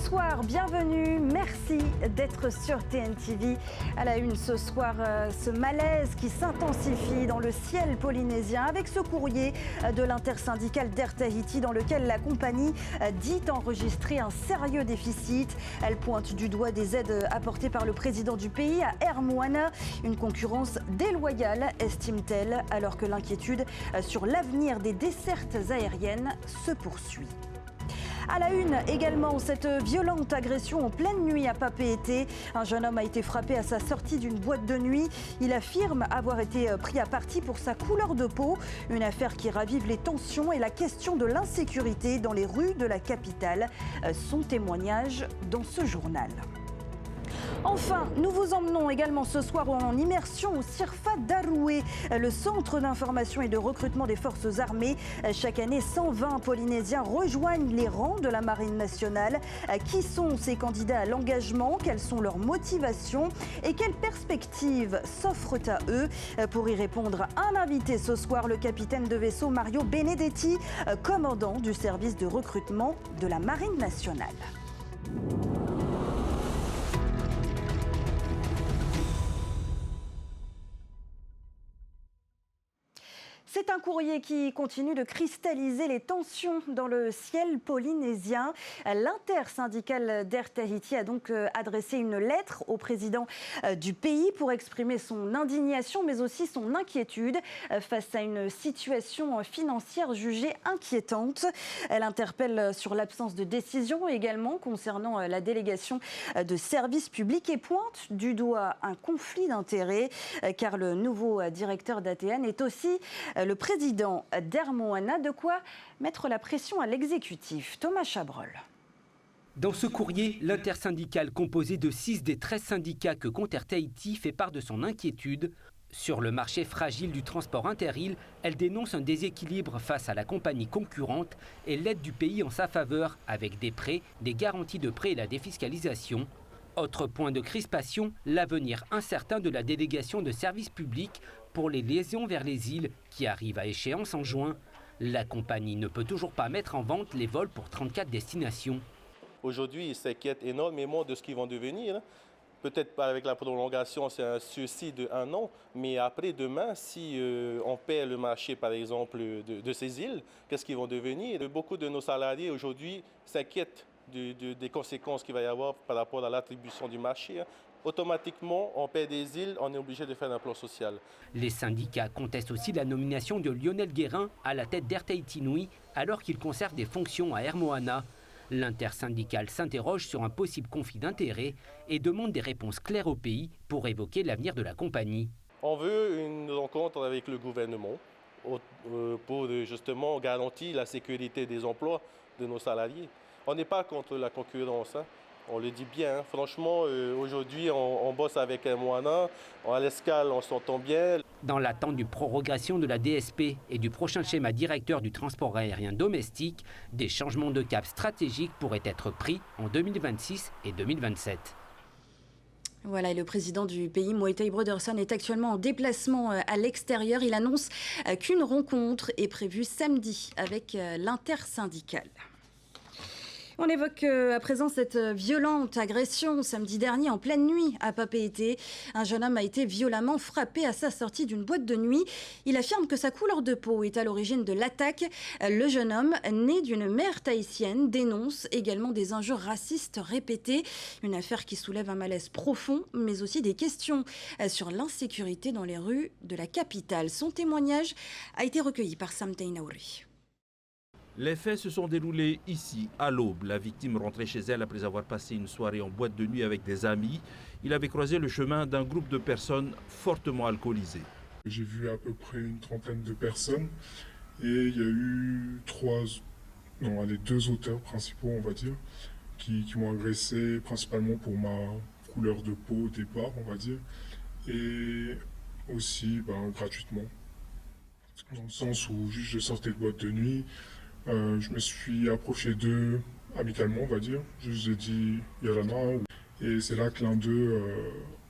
Bonsoir, bienvenue, merci d'être sur TNTV. À la une ce soir, ce malaise qui s'intensifie dans le ciel polynésien avec ce courrier de l'intersyndicale d'Air Tahiti dans lequel la compagnie dit enregistrer un sérieux déficit. Elle pointe du doigt des aides apportées par le président du pays à Air Moana. Une concurrence déloyale, estime-t-elle, alors que l'inquiétude sur l'avenir des dessertes aériennes se poursuit. À la une également, cette violente agression en pleine nuit à Papeete. Un jeune homme a été frappé à sa sortie d'une boîte de nuit. Il affirme avoir été pris à partie pour sa couleur de peau. Une affaire qui ravive les tensions et la question de l'insécurité dans les rues de la capitale. Son témoignage dans ce journal. Enfin, nous vous emmenons également ce soir en immersion au CIRFA d'Aroué, le centre d'information et de recrutement des forces armées. Chaque année, 120 Polynésiens rejoignent les rangs de la Marine nationale. Qui sont ces candidats à l'engagement? Quelles sont leurs motivations? Et quelles perspectives s'offrent à eux? Pour y répondre, un invité ce soir, le capitaine de vaisseau Mario Benedetti, commandant du service de recrutement de la Marine nationale. C'est un courrier qui continue de cristalliser les tensions dans le ciel polynésien. L'intersyndicale d'Air Tahiti a donc adressé une lettre au président du pays pour exprimer son indignation, mais aussi son inquiétude face à une situation financière jugée inquiétante. Elle interpelle sur l'absence de décision également concernant la délégation de services publics et pointe du doigt un conflit d'intérêts, car le nouveau directeur d'ATN est aussi le président d'Air Moana, de quoi mettre la pression à l'exécutif. Thomas Chabrol. Dans ce courrier, l'intersyndicale composée de 6 des 13 syndicats que compte Air Tahiti fait part de son inquiétude. Sur le marché fragile du transport interile, elle dénonce un déséquilibre face à la compagnie concurrente et l'aide du pays en sa faveur avec des prêts, des garanties de prêts et la défiscalisation. Autre point de crispation, l'avenir incertain de la délégation de services publics pour les liaisons vers les îles qui arrivent à échéance en juin. La compagnie ne peut toujours pas mettre en vente les vols pour 34 destinations. Aujourd'hui, ils s'inquiètent énormément de ce qu'ils vont devenir. Peut-être pas avec la prolongation, c'est un sursis de 1 an, mais après demain, si on perd le marché, par exemple, de ces îles, qu'est-ce qu'ils vont devenir? Beaucoup de nos salariés aujourd'hui s'inquiètent des conséquences qu'il va y avoir par rapport à l'attribution du marché. Automatiquement, on perd des îles, on est obligé de faire un plan social. Les syndicats contestent aussi la nomination de Lionel Guérin à la tête d'Air Tahiti Nui, alors qu'il conserve des fonctions à Air Moana. L'intersyndicale s'interroge sur un possible conflit d'intérêts et demande des réponses claires au pays pour évoquer l'avenir de la compagnie. On veut une rencontre avec le gouvernement pour justement garantir la sécurité des emplois de nos salariés. On n'est pas contre la concurrence, on le dit bien. Franchement, aujourd'hui, on bosse avec Air Moana, à l'escale, on s'entend bien. Dans l'attente d'une prorogation de la DSP et du prochain schéma directeur du transport aérien domestique, des changements de cap stratégiques pourraient être pris en 2026 et 2027. Voilà, et le président du pays, Moetai Broderson, est actuellement en déplacement à l'extérieur. Il annonce qu'une rencontre est prévue samedi avec l'intersyndicale. On évoque à présent cette violente agression samedi dernier en pleine nuit à Papeete. Un jeune homme a été violemment frappé à sa sortie d'une boîte de nuit. Il affirme que sa couleur de peau est à l'origine de l'attaque. Le jeune homme, né d'une mère tahitienne, dénonce également des injures racistes répétées. Une affaire qui soulève un malaise profond, mais aussi des questions sur l'insécurité dans les rues de la capitale. Son témoignage a été recueilli par Sam Teinauri. Les faits se sont déroulés ici, à l'aube. La victime rentrait chez elle après avoir passé une soirée en boîte de nuit avec des amis. Il avait croisé le chemin d'un groupe de personnes fortement alcoolisées. J'ai vu à peu près une trentaine de personnes et il y a eu deux auteurs principaux, on va dire, qui m'ont agressé principalement pour ma couleur de peau au départ, on va dire, et aussi gratuitement. Dans le sens où je sortais de boîte de nuit. Je me suis approché d'eux amicalement, on va dire. Je lui ai dit Yarana. Et c'est là que l'un d'eux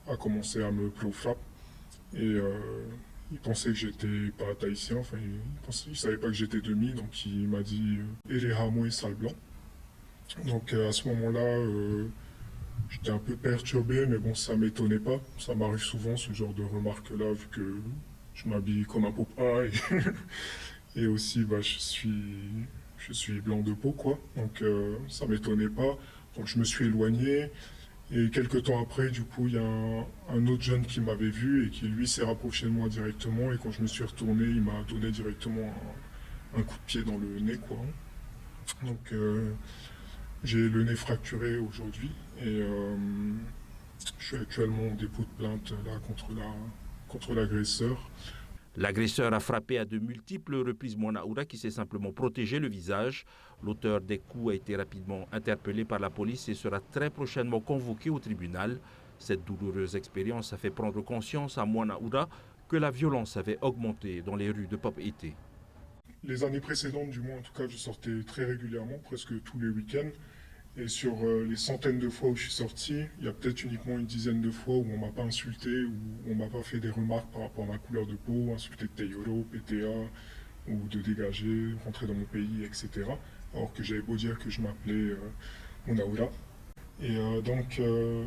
a commencé à me plaire au frappe. Et il pensait que j'étais pas tahitien, il savait pas que j'étais demi, donc il m'a dit Erehamo et sale blanc. Donc à ce moment-là, j'étais un peu perturbé, mais bon, ça m'étonnait pas. Ça m'arrive souvent, ce genre de remarques-là, vu que je m'habille comme un Popeye. Et aussi, je suis blanc de peau, quoi. Donc ça m'étonnait pas. Donc je me suis éloigné. Et quelques temps après, du coup, il y a un autre jeune qui m'avait vu et qui, lui, s'est rapproché de moi directement. Et quand je me suis retourné, il m'a donné directement un coup de pied dans le nez, quoi. Donc j'ai le nez fracturé aujourd'hui et je suis actuellement en dépôt de plainte là, contre l'agresseur. L'agresseur a frappé à de multiples reprises Mouanaoura qui s'est simplement protégé le visage. L'auteur des coups a été rapidement interpellé par la police et sera très prochainement convoqué au tribunal. Cette douloureuse expérience a fait prendre conscience à Mouanaoura que la violence avait augmenté dans les rues de Papeete. Les années précédentes, du moins en tout cas, je sortais très régulièrement, presque tous les week-ends. Et sur les centaines de fois où je suis sorti, il y a peut-être uniquement une dizaine de fois où on m'a pas insulté, où on m'a pas fait des remarques par rapport à ma couleur de peau, insulté de Teyoro, PTA, ou de dégager, rentrer dans mon pays, etc. Alors que j'avais beau dire que je m'appelais Mouanaoura. Et donc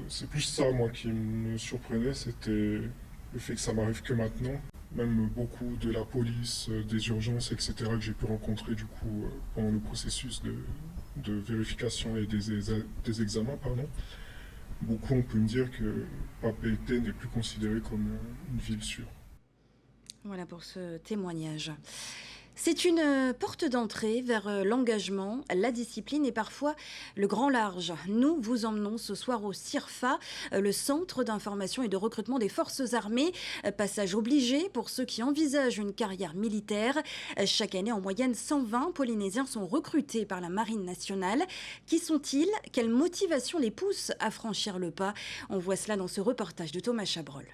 c'est plus ça, moi, qui me surprenait, c'était le fait que ça m'arrive que maintenant. Même beaucoup de la police, des urgences, etc. que j'ai pu rencontrer du coup pendant le processus de vérification et des examens, pardon. Beaucoup ont pu me dire que Papeete n'est plus considéré comme une ville sûre. Voilà pour ce témoignage. C'est une porte d'entrée vers l'engagement, la discipline et parfois le grand large. Nous vous emmenons ce soir au CIRFA, le Centre d'information et de recrutement des forces armées. Passage obligé pour ceux qui envisagent une carrière militaire. Chaque année, en moyenne, 120 Polynésiens sont recrutés par la Marine nationale. Qui sont-ils? Quelle motivation les pousse à franchir le pas? On voit cela dans ce reportage de Thomas Chabrol.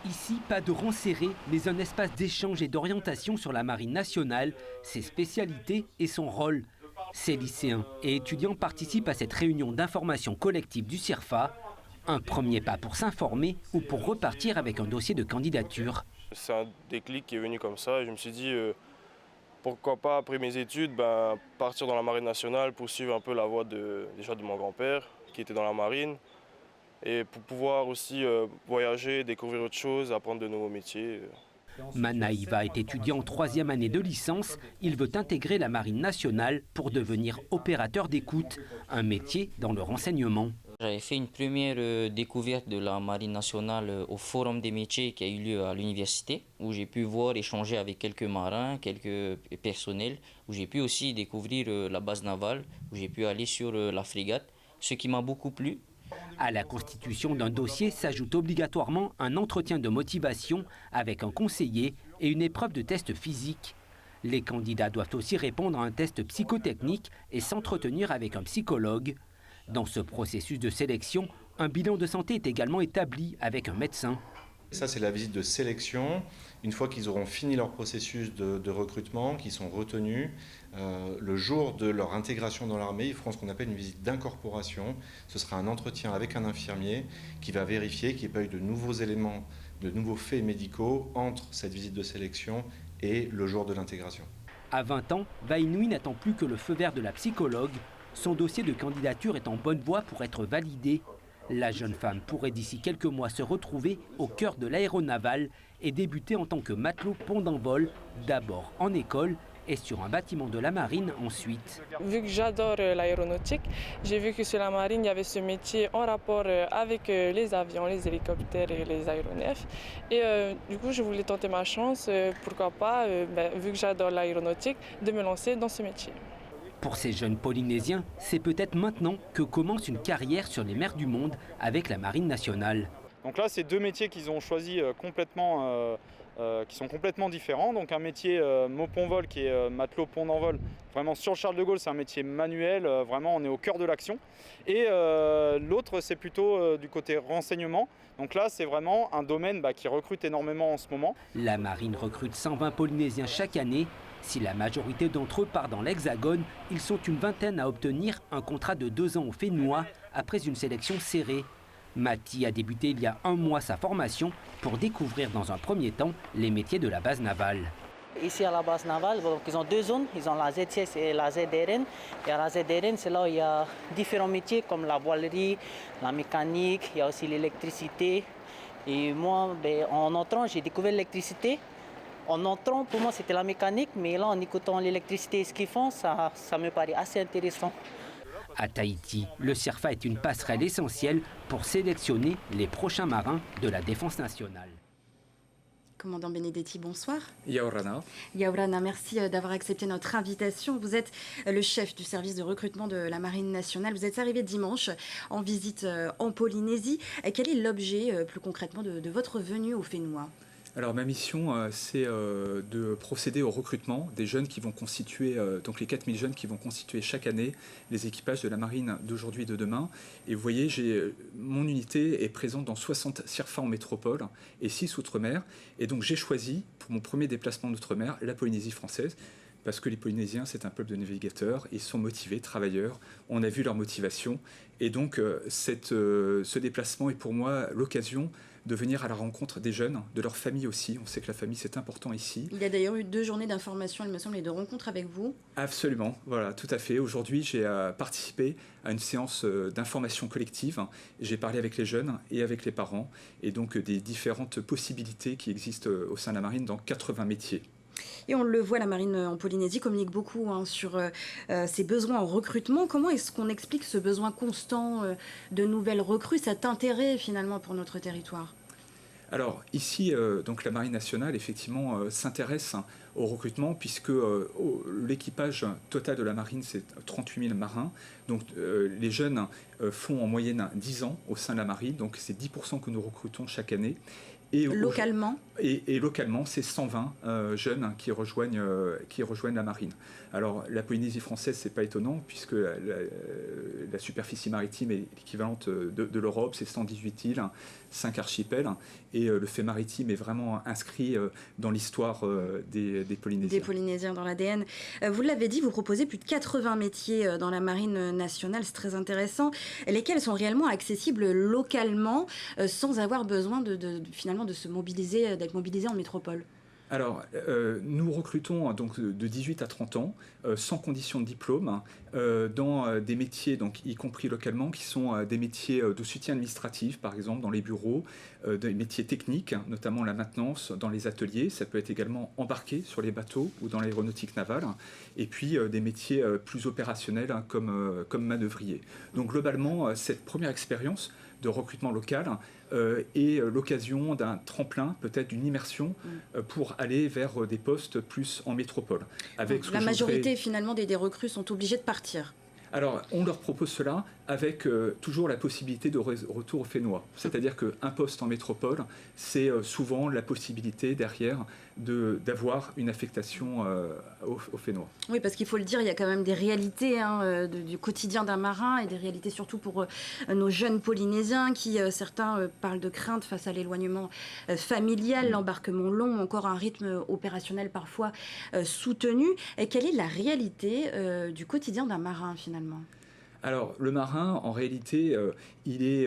Ici, pas de rang serré, mais un espace d'échange et d'orientation sur la Marine nationale, ses spécialités et son rôle. Ces lycéens et étudiants participent à cette réunion d'information collective du CIRFA. Un premier pas pour s'informer ou pour repartir avec un dossier de candidature. C'est un déclic qui est venu comme ça et je me suis dit pourquoi pas après mes études partir dans la Marine nationale pour suivre un peu la voie déjà de mon grand-père qui était dans la Marine. Et pour pouvoir aussi voyager, découvrir autre chose, apprendre de nouveaux métiers. Manaïva est étudiant en 3e année de licence. Il veut intégrer la Marine nationale pour devenir opérateur d'écoute, un métier dans le renseignement. J'avais fait une première découverte de la Marine nationale au Forum des métiers qui a eu lieu à l'université, où j'ai pu voir, échanger avec quelques marins, quelques personnels, où j'ai pu aussi découvrir la base navale, où j'ai pu aller sur la frégate, ce qui m'a beaucoup plu. À la constitution d'un dossier s'ajoute obligatoirement un entretien de motivation avec un conseiller et une épreuve de test physique. Les candidats doivent aussi répondre à un test psychotechnique et s'entretenir avec un psychologue. Dans ce processus de sélection, un bilan de santé est également établi avec un médecin. Ça, c'est la visite de sélection. Une fois qu'ils auront fini leur processus de recrutement, qu'ils sont retenus, le jour de leur intégration dans l'armée, ils feront ce qu'on appelle une visite d'incorporation. Ce sera un entretien avec un infirmier qui va vérifier qu'il n'y ait pas eu de nouveaux éléments, de nouveaux faits médicaux entre cette visite de sélection et le jour de l'intégration. À 20 ans, Vainui n'attend plus que le feu vert de la psychologue. Son dossier de candidature est en bonne voie pour être validé. La jeune femme pourrait d'ici quelques mois se retrouver au cœur de l'aéronaval et débuter en tant que matelot pont d'envol, d'abord en école et sur un bâtiment de la marine ensuite. Vu que j'adore l'aéronautique, j'ai vu que sur la marine, il y avait ce métier en rapport avec les avions, les hélicoptères et les aéronefs. Et du coup, je voulais tenter ma chance, pourquoi pas, vu que j'adore l'aéronautique, de me lancer dans ce métier. Pour ces jeunes Polynésiens, c'est peut-être maintenant que commence une carrière sur les mers du monde avec la Marine nationale. Donc là, c'est deux métiers qu'ils ont choisis qui sont complètement différents. Donc un métier mot-pont-vol qui est matelot pont d'envol, vraiment sur le Charles de Gaulle, c'est un métier manuel, vraiment on est au cœur de l'action. Et l'autre, c'est plutôt du côté renseignement. Donc là, c'est vraiment un domaine qui recrute énormément en ce moment. La Marine recrute 120 Polynésiens chaque année. Si la majorité d'entre eux part dans l'Hexagone, ils sont une vingtaine à obtenir un contrat de 2 ans au Fénois après une sélection serrée. Mati a débuté il y a 1 mois sa formation pour découvrir dans un premier temps les métiers de la base navale. Ici à la base navale, donc, ils ont deux zones, ils ont la ZCS et la ZRN. Et à la ZRN, c'est là où il y a différents métiers comme la voilerie, la mécanique, il y a aussi l'électricité. Et moi, en entrant, j'ai découvert l'électricité. En entrant, pour moi, c'était la mécanique, mais là, en écoutant l'électricité et ce qu'ils font, ça me paraît assez intéressant. À Tahiti, le CIRFA est une passerelle essentielle pour sélectionner les prochains marins de la Défense nationale. Commandant Benedetti, bonsoir. Yaorana. Yaorana, merci d'avoir accepté notre invitation. Vous êtes le chef du service de recrutement de la Marine nationale. Vous êtes arrivé dimanche en visite en Polynésie. Quel est l'objet, plus concrètement, de votre venue au Fénois ? Alors ma mission, c'est de procéder au recrutement des jeunes qui vont constituer, donc les 4000 jeunes qui vont constituer chaque année les équipages de la marine d'aujourd'hui et de demain. Et vous voyez, mon unité est présente dans 60 CIRFA en métropole et 6 outre-mer. Et donc j'ai choisi, pour mon premier déplacement d'outre-mer, la Polynésie française. Parce que les Polynésiens, c'est un peuple de navigateurs, ils sont motivés, travailleurs, on a vu leur motivation. Et donc ce déplacement est pour moi l'occasion de venir à la rencontre des jeunes, de leur famille aussi. On sait que la famille, c'est important ici. Il y a d'ailleurs eu 2 journées d'information, il me semble, et de rencontres avec vous. Absolument, voilà, tout à fait. Aujourd'hui, j'ai participé à une séance d'information collective. J'ai parlé avec les jeunes et avec les parents, et donc des différentes possibilités qui existent au sein de la marine dans 80 métiers. Et on le voit, la marine en Polynésie communique beaucoup sur ses besoins en recrutement. Comment est-ce qu'on explique ce besoin constant de nouvelles recrues, cet intérêt finalement pour notre territoire ? Alors ici, donc la Marine nationale, effectivement, s'intéresse au recrutement puisque l'équipage total de la marine, c'est 38 000 marins. Donc les jeunes font en moyenne 10 ans au sein de la marine, donc c'est 10% que nous recrutons chaque année. Et localement et localement, c'est 120 jeunes qui rejoignent la marine. Alors, la Polynésie française, c'est pas étonnant, puisque la superficie maritime est l'équivalente de l'Europe, c'est 118 îles, 5 archipels, et le fait maritime est vraiment inscrit dans l'histoire des Polynésiens. Des Polynésiens dans l'ADN. Vous l'avez dit, vous proposez plus de 80 métiers dans la marine nationale, c'est très intéressant, lesquels sont réellement accessibles localement, sans avoir besoin finalement de se mobiliser, d'être mobilisés en métropole. Alors, nous recrutons donc de 18 à 30 ans, sans condition de diplôme, dans des métiers, donc, y compris localement, qui sont des métiers de soutien administratif, par exemple, dans les bureaux, des métiers techniques, notamment la maintenance dans les ateliers. Ça peut être également embarqué sur les bateaux ou dans l'aéronautique navale. Et puis, des métiers plus opérationnels, comme manœuvrier. Donc, globalement, cette première expérience de recrutement local est l'occasion d'un tremplin, peut-être d'une immersion pour aller vers des postes plus en métropole. Avec la majorité finalement des recrues sont obligées de partir. Alors, on leur propose cela avec toujours la possibilité de retour au Fénois. C'est-à-dire qu'un poste en métropole, c'est souvent la possibilité derrière d'avoir une affectation au Fénois. Oui, parce qu'il faut le dire, il y a quand même des réalités du quotidien d'un marin et des réalités surtout pour nos jeunes Polynésiens qui, certains parlent de crainte face à l'éloignement familial, l'embarquement long, encore un rythme opérationnel parfois soutenu. Et quelle est la réalité du quotidien d'un marin finalement ? Alors, le marin, en réalité, il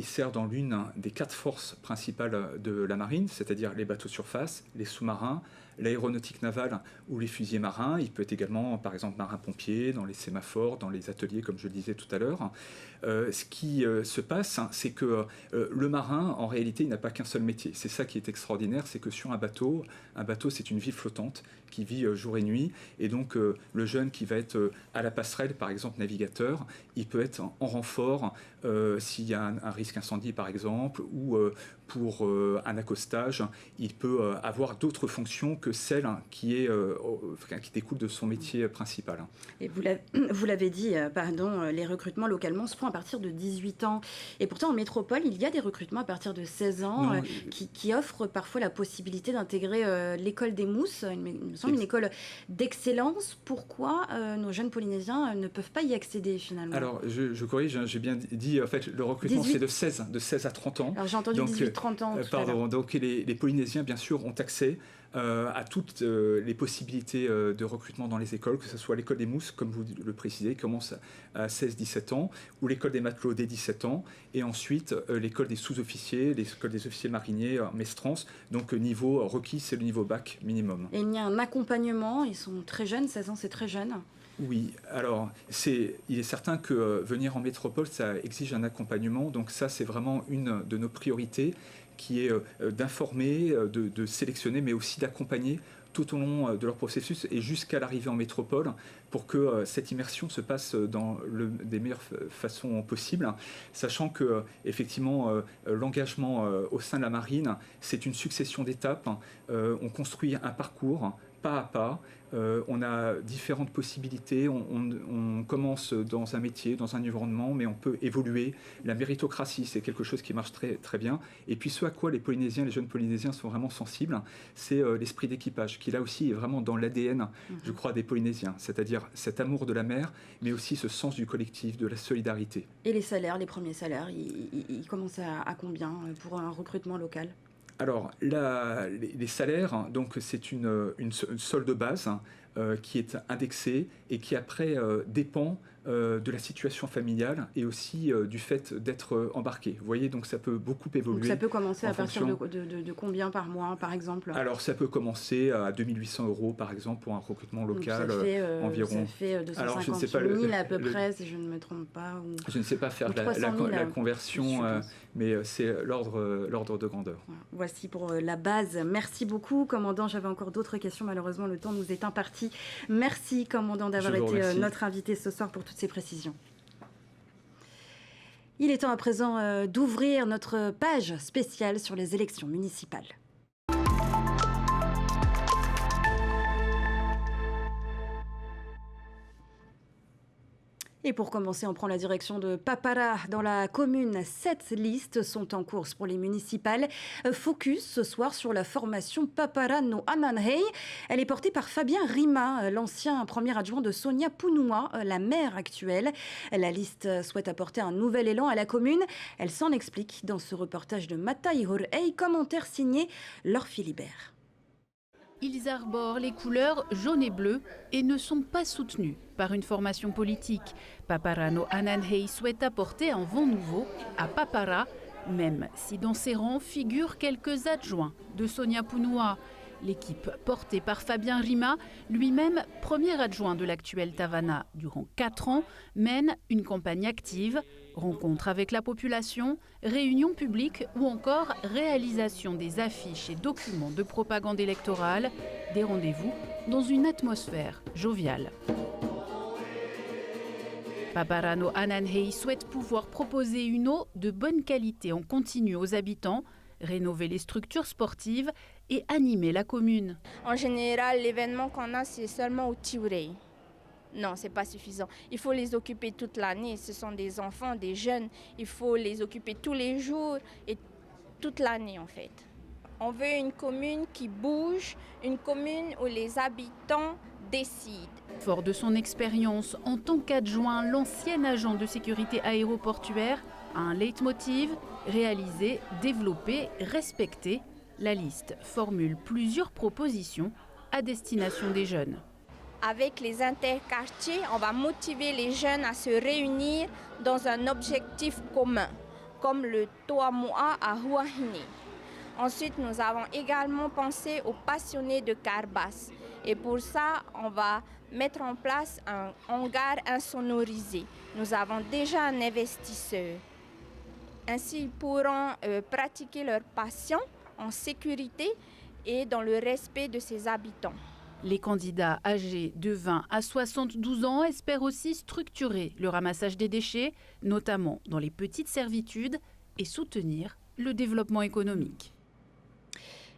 sert dans l'une des 4 forces principales de la marine, c'est-à-dire les bateaux surface, les sous-marins, l'aéronautique navale ou les fusiliers marins. Il peut être également, par exemple, marin-pompier, dans les sémaphores, dans les ateliers, comme je le disais tout à l'heure. Ce qui se passe, c'est que le marin, en réalité, il n'a pas qu'un seul métier. C'est ça qui est extraordinaire, c'est que sur un bateau, c'est une ville flottante qui vit jour et nuit. Et donc, le jeune qui va être à la passerelle, par exemple, navigateur, il peut être en renfort s'il y a un risque incendie, par exemple, ou pour un accostage. Il peut avoir d'autres fonctions que celle qui découle de son métier principal. Et vous l'avez dit, les recrutements localement se font à partir de 18 ans. Et pourtant, en métropole, il y a des recrutements à partir de 16 ans qui offrent parfois la possibilité d'intégrer l'école des mousses, il me semble une école d'excellence. Pourquoi nos jeunes Polynésiens ne peuvent pas y accéder finalement ? Alors, je corrige, j'ai bien dit, en fait, le recrutement, c'est de 16 à 30 ans. Alors, j'ai entendu 18-30 ans. Donc les Polynésiens, bien sûr, ont accès à toutes les possibilités de recrutement dans les écoles, que ce soit l'école des mousses, comme vous le précisez, qui commence à 16-17 ans, ou l'école des matelots dès 17 ans, et ensuite l'école des sous-officiers, l'école des officiers mariniers, Mestrance. Donc niveau requis, c'est le niveau bac minimum. Et il y a un accompagnement, ils sont très jeunes, 16 ans c'est très jeune. Oui, alors il est certain que venir en métropole, ça exige un accompagnement, donc ça c'est vraiment une de nos priorités, qui est d'informer, de sélectionner, mais aussi d'accompagner tout au long de leur processus et jusqu'à l'arrivée en métropole pour que cette immersion se passe dans des meilleures façons possibles, sachant que effectivement l'engagement au sein de la marine, c'est une succession d'étapes. On construit un parcours pas à pas. On a différentes possibilités, on commence dans un métier, dans un environnement, mais on peut évoluer. La méritocratie, c'est quelque chose qui marche très, très bien. Et puis ce à quoi les Polynésiens, les jeunes Polynésiens sont vraiment sensibles, c'est l'esprit d'équipage, qui là aussi est vraiment dans l'ADN, je crois, des Polynésiens. C'est-à-dire cet amour de la mer, mais aussi ce sens du collectif, de la solidarité. Et les salaires, les premiers salaires, ils commencent à combien pour un recrutement local ? Alors, les salaires, donc c'est une solde de base qui est indexée et qui après dépend de la situation familiale et aussi du fait d'être embarqué. Vous voyez, donc ça peut beaucoup évoluer. Donc ça peut commencer à partir de combien par mois, par exemple ? Alors ça peut commencer à 2 800 € par exemple pour un recrutement local, donc ça fait, environ. Ça fait 250 000 à peu près, si je ne me trompe pas. Je ne sais pas faire la conversion, mais c'est l'ordre de grandeur. Voilà. Voici pour la base. Merci beaucoup, commandant. J'avais encore d'autres questions. Malheureusement, le temps nous est imparti. Merci, commandant, d'avoir été notre invité ce soir pour toutes ces précisions. Il est temps à présent d'ouvrir notre page spéciale sur les élections municipales. Et pour commencer, on prend la direction de Papara dans la commune. 7 listes sont en course pour les municipales. Focus ce soir sur la formation Papara no Ananhei. Elle est portée par Fabien Rima, l'ancien premier adjoint de Sonia Punua, la maire actuelle. La liste souhaite apporter un nouvel élan à la commune. Elle s'en explique dans ce reportage de Matai Horei, commentaire signé Laure Philibert. Ils arborent les couleurs jaune et bleu et ne sont pas soutenus par une formation politique. Papara no Ananhei souhaite apporter un vent nouveau à Papara, même si dans ses rangs figurent quelques adjoints de Sonia Punua. L'équipe portée par Fabien Rima, lui-même premier adjoint de l'actuel Tavana durant 4 ans, mène une campagne active, rencontres avec la population, réunions publiques ou encore réalisation des affiches et documents de propagande électorale, des rendez-vous dans une atmosphère joviale. Papara no Ananhei souhaite pouvoir proposer une eau de bonne qualité en continu aux habitants, rénover les structures sportives et animer la commune. En général, l'événement qu'on a, c'est seulement au Tiurei. Non, ce n'est pas suffisant. Il faut les occuper toute l'année. Ce sont des enfants, des jeunes. Il faut les occuper tous les jours et toute l'année, en fait. On veut une commune qui bouge, une commune où les habitants décident. Fort de son expérience en tant qu'adjoint, l'ancien agent de sécurité aéroportuaire a un leitmotiv: réaliser, développer, respecter. La liste formule plusieurs propositions à destination des jeunes. Avec les interquartiers, on va motiver les jeunes à se réunir dans un objectif commun, comme le Toamoa à Huahine. Ensuite, nous avons également pensé aux passionnés de Carbas. Et pour ça, on va mettre en place un hangar insonorisé. Nous avons déjà un investisseur. Ainsi, ils pourront pratiquer leur passion en sécurité et dans le respect de ses habitants. Les candidats âgés de 20 à 72 ans espèrent aussi structurer le ramassage des déchets, notamment dans les petites servitudes, et soutenir le développement économique.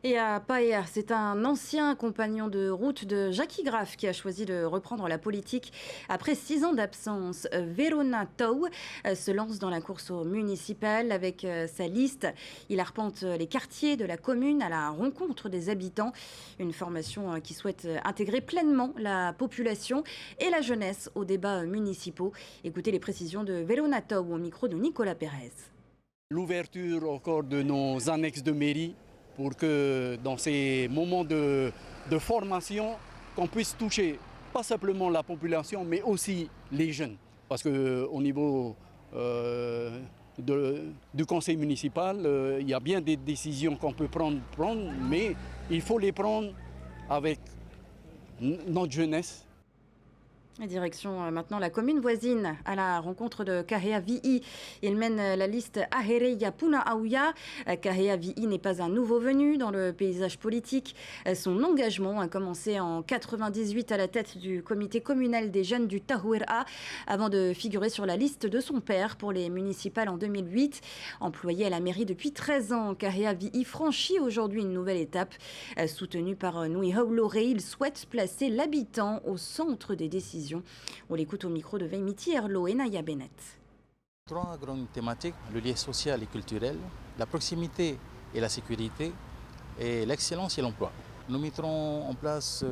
Et à Paea, c'est un ancien compagnon de route de Jackie Graff qui a choisi de reprendre la politique après 6 ans d'absence. Verona Tau se lance dans la course au municipal avec sa liste. Il arpente les quartiers de la commune à la rencontre des habitants. Une formation qui souhaite intégrer pleinement la population et la jeunesse aux débats municipaux. Écoutez les précisions de Verona Tau au micro de Nicolas Pérez. L'ouverture encore de nos annexes de mairie pour que dans ces moments de formation, qu'on puisse toucher pas simplement la population, mais aussi les jeunes. Parce qu'au niveau du conseil municipal, il y a bien des décisions qu'on peut prendre, mais il faut les prendre avec notre jeunesse. Direction maintenant la commune voisine à la rencontre de Kahea Vi'i. Il mène la liste Ahereia Puna Auya. Kahea Vi'i n'est pas un nouveau venu dans le paysage politique. Son engagement a commencé en 1998 à la tête du comité communal des jeunes du Tahuera avant de figurer sur la liste de son père pour les municipales en 2008. Employé à la mairie depuis 13 ans, Kahea Vi'i franchit aujourd'hui une nouvelle étape. Soutenu par Nui Hauloré, il souhaite placer l'habitant au centre des décisions. On l'écoute au micro de Veimiti Erlo et Naya Bennett. 3 grandes thématiques, le lien social et culturel, la proximité et la sécurité, et l'excellence et l'emploi. Nous mettrons en place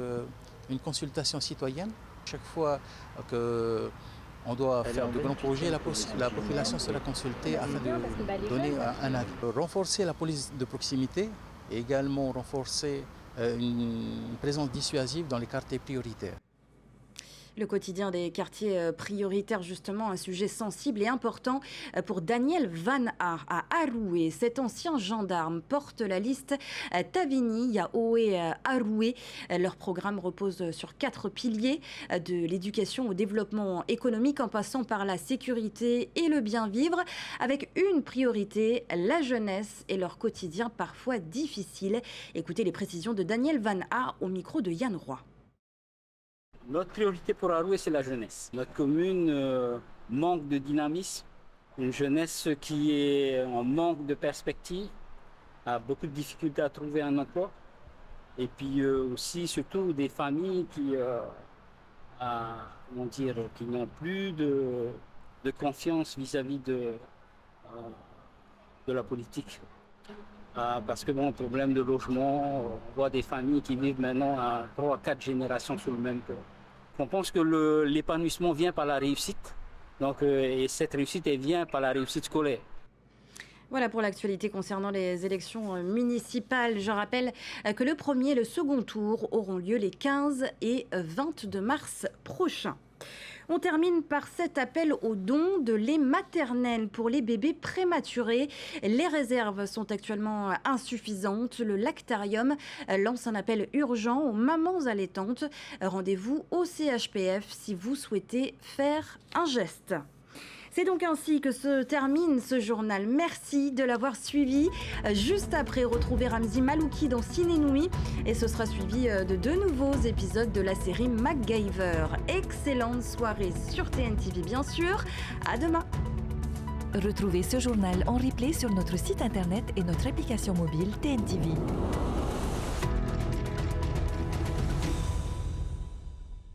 une consultation citoyenne. Chaque fois qu'on doit faire de grands projets, la population sera consultée afin de donner un avis. Renforcer la police de proximité et également renforcer une présence dissuasive dans les quartiers prioritaires. Le quotidien des quartiers prioritaires, justement, un sujet sensible et important pour Daniel Van A à Aroué. Cet ancien gendarme porte la liste Tavini, Yaoé, Aroué. Leur programme repose sur 4 piliers, de l'éducation au développement économique en passant par la sécurité et le bien-vivre, avec une priorité, la jeunesse et leur quotidien parfois difficile. Écoutez les précisions de Daniel Van A au micro de Yann Roy. Notre priorité pour Aroué, c'est la jeunesse. Notre commune manque de dynamisme, une jeunesse qui est en manque de perspective, a beaucoup de difficultés à trouver un emploi. Et puis aussi, surtout, des familles qui n'ont plus de confiance vis-à-vis de la politique. Parce que bon, problème de logement, on voit des familles qui vivent maintenant à 3 à 4 générations sur le même toit. On pense que l'épanouissement vient par la réussite, et cette réussite elle vient par la réussite scolaire. Voilà pour l'actualité concernant les élections municipales. Je rappelle que le premier et le second tour auront lieu les 15 et 22 mars prochains. On termine par cet appel au don de lait maternel pour les bébés prématurés. Les réserves sont actuellement insuffisantes. Le Lactarium lance un appel urgent aux mamans allaitantes. Rendez-vous au CHPF si vous souhaitez faire un geste. C'est donc ainsi que se termine ce journal. Merci de l'avoir suivi. Juste après, retrouvez Ramzi Malouki dans Ciné Nuit. Et ce sera suivi de 2 nouveaux épisodes de la série MacGyver. Excellente soirée sur TNTV, bien sûr. À demain. Retrouvez ce journal en replay sur notre site internet et notre application mobile TNTV.